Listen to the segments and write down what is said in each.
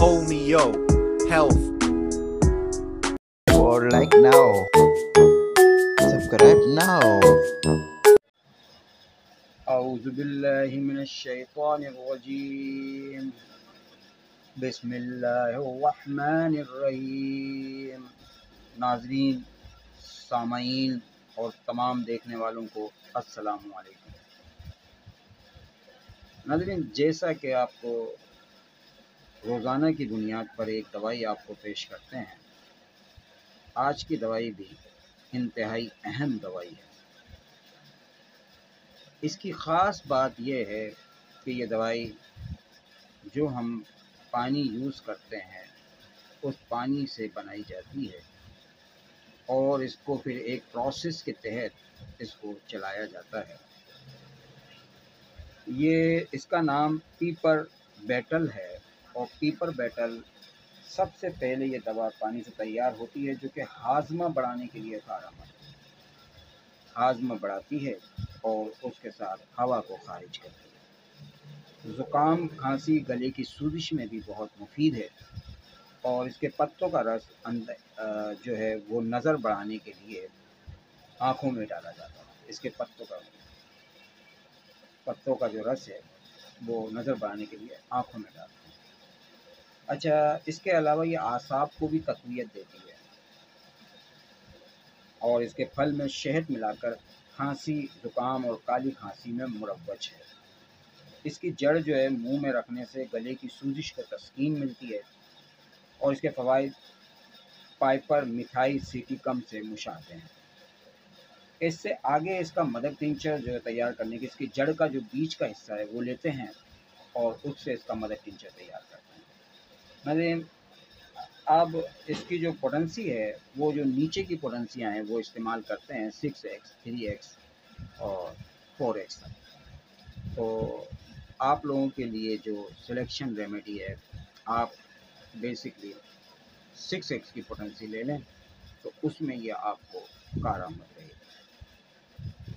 Homeo Health. Or like now, subscribe now. اعوذ باللہ من الشیطان الرجیم بسم اللہ الرحمن الرحیم۔ ناظرین، سامعین اور تمام دیکھنے والوں کو السلام علیکم۔ ناظرین، جیسا کہ آپ کو روزانہ کی بنیاد پر ایک دوائی آپ کو پیش کرتے ہیں، آج کی دوائی بھی انتہائی اہم دوائی ہے۔ اس کی خاص بات یہ ہے کہ یہ دوائی جو ہم پانی یوز کرتے ہیں اس پانی سے بنائی جاتی ہے اور اس کو پھر ایک پروسیس کے تحت اس کو چلایا جاتا ہے۔ اس کا نام پیپر بیٹل ہے، اور پیپر بیٹل سب سے پہلے یہ دوا پانی سے تیار ہوتی ہے جو کہ ہاضمہ بڑھانے کے لیے کارآمد ہے۔ ہاضمہ بڑھاتی ہے اور اس کے ساتھ ہوا کو خارج کرتی ہے۔ زکام، کھانسی، گلے کی سوزش میں بھی بہت مفید ہے، اور اس کے پتوں کا رس جو ہے وہ نظر بڑھانے کے لیے آنکھوں میں ڈالا جاتا ہے۔ اس کے پتوں کا جو رس ہے وہ نظر بڑھانے کے لیے آنکھوں میں ڈالتے ہیں۔ اچھا، اس کے علاوہ یہ اعصاب کو بھی تقویت دیتی ہے، اور اس کے پھل میں شہد ملا کر کھانسی، زکام اور کالی کھانسی میں مروج ہے۔ اس کی جڑ جو ہے منہ میں رکھنے سے گلے کی سوزش کو تسکین ملتی ہے، اور اس کے فوائد پائپر مٹھائی سیٹی کم سے مشابہ ہیں۔ اس سے آگے اس کا مدر ٹنچر جو ہے تیار کرنے کی، اس کی جڑ کا جو بیچ کا حصہ ہے وہ لیتے ہیں اور اس سے اس کا مدر ٹنچر تیار کرتے ہیں۔ مطلب اب اس کی جو پوٹنسی ہے، وہ جو نیچے کی پوٹنسیاں ہیں وہ استعمال کرتے ہیں 6x، 3x اور 4x۔ تو آپ لوگوں کے لیے جو سلیکشن ریمیڈی ہے، آپ بیسکلی 6x کی پوٹنسی لے لیں تو اس میں یہ آپ کو کارآمد رہے گی۔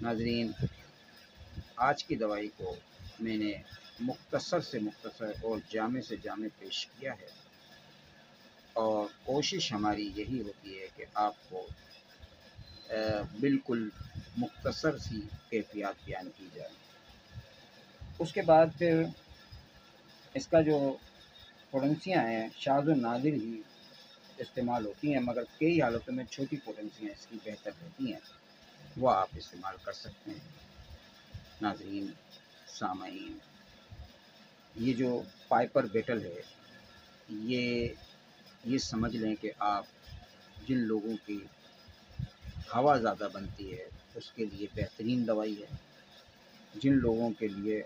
ناظرین، آج کی دوائی کو میں نے مختصر سے مختصر اور جامع سے جامع پیش کیا ہے، اور کوشش ہماری یہی ہوتی ہے کہ آپ کو بالکل مختصر سی کیفیات بیان کی جائے۔ اس کے بعد پھر اس کا جو پوٹنسیاں ہیں شاذ و نادر ہی استعمال ہوتی ہیں، مگر کئی حالتوں میں چھوٹی پوٹنسیاں اس کی بہتر رہتی ہیں، وہ آپ استعمال کر سکتے ہیں۔ ناظرین، سامعین، یہ جو پائپر بیٹل ہے، یہ سمجھ لیں کہ آپ جن لوگوں کی ہوا زیادہ بنتی ہے اس کے لیے بہترین دوائی ہے۔ جن لوگوں کے لیے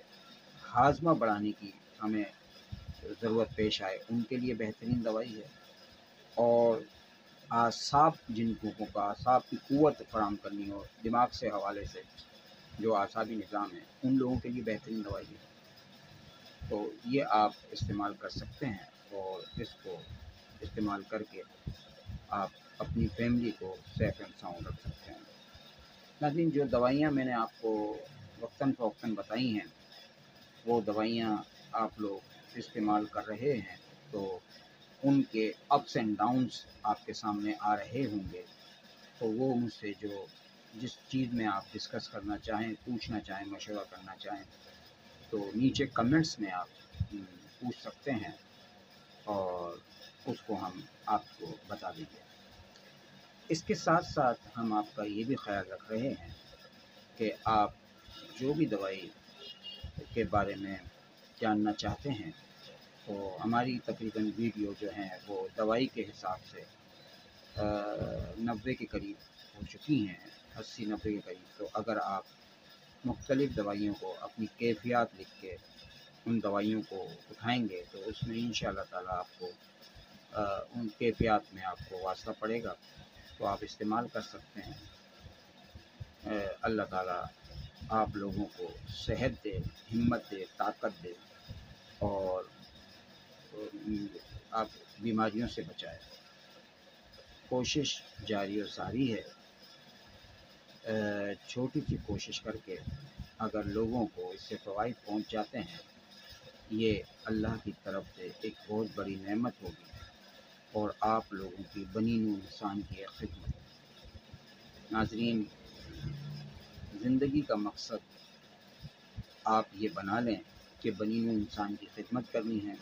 ہاضمہ بڑھانے کی ہمیں ضرورت پیش آئے ان کے لیے بہترین دوائی ہے، اور جن لوگوں کا اعصاب کی قوت فراہم کرنی ہو دماغ سے حوالے سے، جو اعصابی نظام ہے، ان لوگوں کے لیے بہترین دوائی ہے۔ تو یہ آپ استعمال کر سکتے ہیں، اور اس کو استعمال کر کے آپ اپنی فیملی کو سیف اینڈ ساؤنڈ رکھ سکتے ہیں۔ لیکن جو دوائیاں میں نے آپ کو وقتاً فوقتاً بتائی ہیں، وہ دوائیاں آپ لوگ استعمال کر رہے ہیں تو ان کے اپس اینڈ ڈاؤنس آپ کے سامنے آ رہے ہوں گے، تو وہ مجھ سے جس چیز میں آپ ڈسکس کرنا چاہیں، پوچھنا چاہیں، مشورہ کرنا چاہیں، تو نیچے کمنٹس میں آپ پوچھ سکتے ہیں، اور اس کو ہم آپ کو بتا دیں گے۔ اس کے ساتھ ساتھ ہم آپ کا یہ بھی خیال رکھ رہے ہیں کہ آپ جو بھی دوائی کے بارے میں جاننا چاہتے ہیں، تو ہماری تقریباً ویڈیو جو ہیں وہ دوائی کے حساب سے 90 کے قریب ہو چکی ہیں، 80-90 کے قریب۔ تو اگر آپ مختلف دوائیوں کو اپنی کیفیات لکھ کے ان دوائیوں کو اٹھائیں گے تو اس میں انشاءاللہ تعالیٰ آپ کو ان کیفیات میں آپ کو واسطہ پڑے گا، تو آپ استعمال کر سکتے ہیں۔ اللہ تعالیٰ آپ لوگوں کو صحت دے، ہمت دے، طاقت دے، اور آپ بیماریوں سے بچائے۔ کوشش جاری و ساری ہے، چھوٹی سی کوشش کر کے اگر لوگوں کو اس سے فوائد پہنچ جاتے ہیں یہ اللہ کی طرف سے ایک بہت بڑی نعمت ہوگی اور آپ لوگوں کی بنی نوع انسان کی ایک خدمت۔ ناظرین، زندگی کا مقصد آپ یہ بنا لیں کہ بنی نوع انسان کی خدمت کرنی ہے،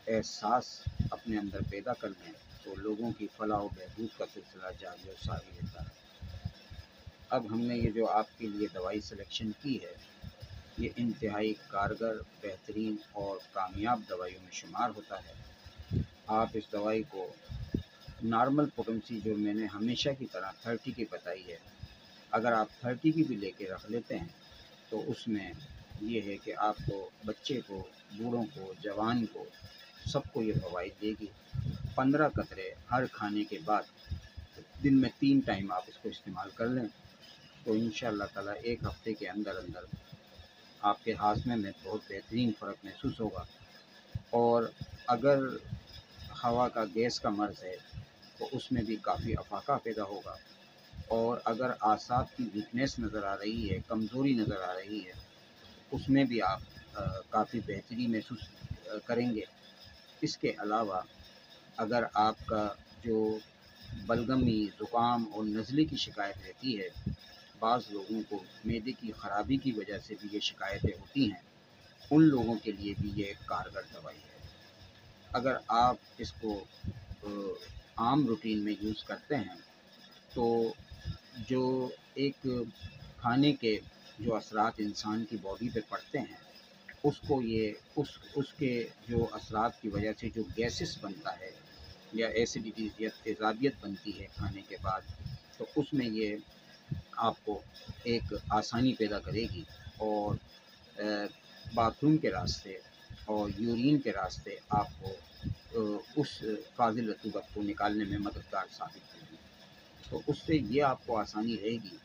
احساس اپنے اندر پیدا کر لیں تو لوگوں کی فلاح و بہبود کا سلسلہ جاری و ساری رہتا ہے۔ اب ہم نے یہ جو آپ کے لیے دوائی سلیکشن کی ہے، یہ انتہائی کارگر، بہترین اور کامیاب دوائیوں میں شمار ہوتا ہے۔ آپ اس دوائی کو نارمل پوٹنسی جو میں نے ہمیشہ کی طرح 30 کی بتائی ہے، اگر آپ 30 کی بھی لے کے رکھ لیتے ہیں تو اس میں یہ ہے کہ آپ کو بچے کو، بوڑھوں کو، جوان کو، سب کو یہ فوائد دے گی۔ 15 قطرے ہر کھانے کے بعد دن میں 3 ٹائم آپ اس کو استعمال کر لیں تو انشاءاللہ تعالیٰ ایک ہفتے کے اندر اندر آپ کے ہاضمے میں بہت بہترین فرق محسوس ہوگا۔ اور اگر ہوا کا گیس کا مرض ہے تو اس میں بھی کافی افاقہ پیدا ہوگا، اور اگر اعصاب کی ویکنیس نظر آ رہی ہے، کمزوری نظر آ رہی ہے، اس میں بھی آپ کافی بہتری محسوس کریں گے۔ اس کے علاوہ اگر آپ کا جو بلغمی، زکام اور نزلے کی شکایت رہتی ہے، بعض لوگوں کو معدے کی خرابی کی وجہ سے بھی یہ شکایتیں ہوتی ہیں، ان لوگوں کے لیے بھی یہ ایک کارگر دوائی ہے۔ اگر آپ اس کو عام روٹین میں یوز کرتے ہیں تو جو ایک کھانے کے جو اثرات انسان کی باڈی پہ پڑتے ہیں، اس کو یہ اس کے جو اثرات کی وجہ سے جو گیسز بنتا ہے یا ایسیڈیٹی یا تیزابیت بنتی ہے کھانے کے بعد، تو اس میں یہ آپ کو ایک آسانی پیدا کرے گی اور باتھ روم کے راستے اور یورین کے راستے آپ کو اس فاضل رطوبت کو نکالنے میں مددگار ثابت ہوگی۔ تو اس سے یہ آپ کو آسانی رہے گی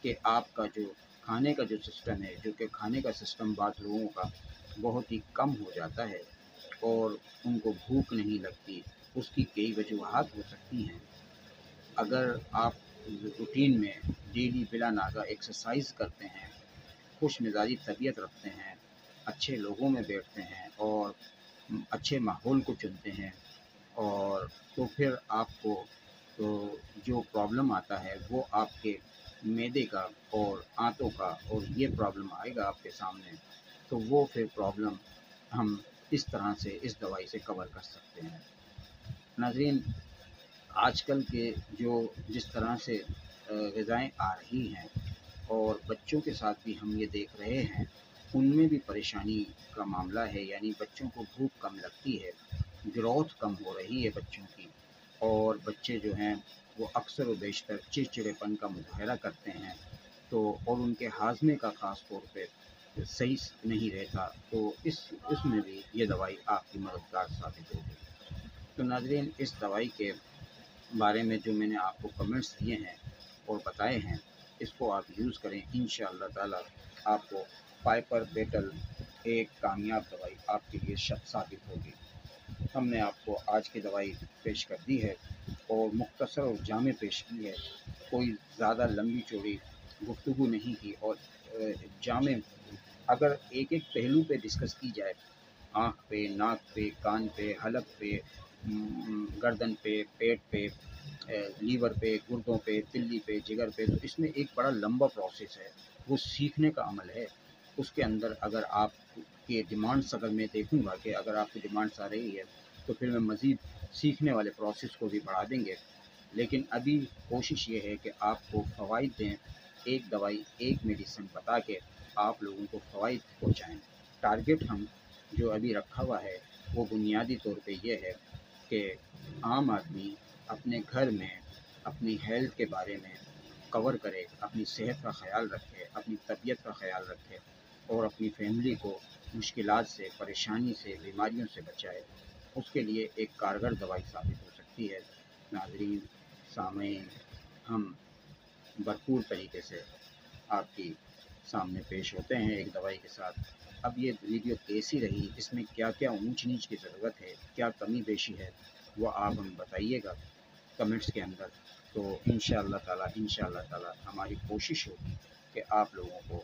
کہ آپ کا جو کھانے کا جو سسٹم ہے، جو کہ کھانے کا سسٹم بعض لوگوں کا بہت ہی کم ہو جاتا ہے اور ان کو بھوک نہیں لگتی، اس کی کئی وجوہات ہو سکتی ہیں۔ اگر آپ روٹین میں ڈیلی بلا ناغہ ایکسرسائز کرتے ہیں، خوش مزاجی طبیعت رکھتے ہیں، اچھے لوگوں میں بیٹھتے ہیں اور اچھے ماحول کو چنتے ہیں، اور تو پھر آپ کو تو جو پرابلم آتا ہے وہ آپ کے معدے کا اور آنتوں کا، اور یہ پرابلم آئے گا آپ کے سامنے، تو وہ پھر پرابلم ہم اس طرح سے اس دوائی سے کور کر سکتے ہیں۔ ناظرین، آج کل کے جس طرح سے غذائیں آ رہی ہیں اور بچوں کے ساتھ بھی ہم یہ دیکھ رہے ہیں، ان میں بھی پریشانی کا معاملہ ہے، یعنی بچوں کو بھوک کم لگتی ہے، گروتھ کم ہو رہی ہے بچوں کی، اور بچے جو ہیں وہ اکثر و بیشتر چڑچڑے پن کا مظاہرہ کرتے ہیں، تو اور ان کے ہاضمے کا خاص طور پہ صحیح نہیں رہتا، تو اس میں بھی یہ دوائی آپ کی مددگار ثابت ہوگی۔ تو ناظرین، اس دوائی کے بارے میں جو میں نے آپ کو کمنٹس دیے ہیں اور بتائے ہیں، اس کو آپ یوز کریں، انشاءاللہ تعالی آپ کو پائپر بیٹل ایک کامیاب دوائی آپ کے لیے ثابت ہوگی۔ ہم نے آپ کو آج کی دوائی پیش کر دی ہے اور مختصر اور جامع پیش کی ہے، کوئی زیادہ لمبی چوڑی گفتگو نہیں کی، اور جامع اگر ایک ایک پہلو پہ ڈسکس کی جائے، آنکھ پہ، ناک پہ، کان پہ، حلق پہ، گردن پہ، پیٹ پہ، لیور پہ، گردوں پہ، تلی پہ، جگر پہ، تو اس میں ایک بڑا لمبا پروسیس ہے، وہ سیکھنے کا عمل ہے۔ اس کے اندر اگر آپ کے ڈیمانڈس، اگر میں دیکھوں گا کہ اگر آپ کی ڈیمانڈس آ رہی ہے تو پھر میں مزید سیکھنے والے پروسیس کو بھی بڑھا دیں گے، لیکن ابھی کوشش یہ ہے کہ آپ کو فوائد دیں، ایک دوائی، ایک میڈیسن بتا کے آپ لوگوں کو فوائد پہنچائیں۔ ٹارگٹ ہم جو ابھی رکھا ہوا ہے وہ بنیادی طور پہ یہ ہے کہ عام آدمی اپنے گھر میں اپنی ہیلتھ کے بارے میں کور کرے، اپنی صحت کا خیال رکھے، اپنی طبیعت کا خیال رکھے اور اپنی فیملی کو مشکلات سے، پریشانی سے، بیماریوں سے بچائے۔ اس کے لیے ایک کارگر دوائی ثابت ہو سکتی ہے۔ ناظرین، سامعین، ہم بھرپور طریقے سے آپ کی سامنے پیش ہوتے ہیں ایک دوائی کے ساتھ۔ اب یہ ویڈیو کیسی رہی، اس میں کیا کیا اونچ نیچ کی ضرورت ہے، کیا کمی بیشی ہے، وہ آپ ہمیں بتائیے گا کمنٹس کے اندر، تو انشاءاللہ تعالی ہماری کوشش ہوگی کہ آپ لوگوں کو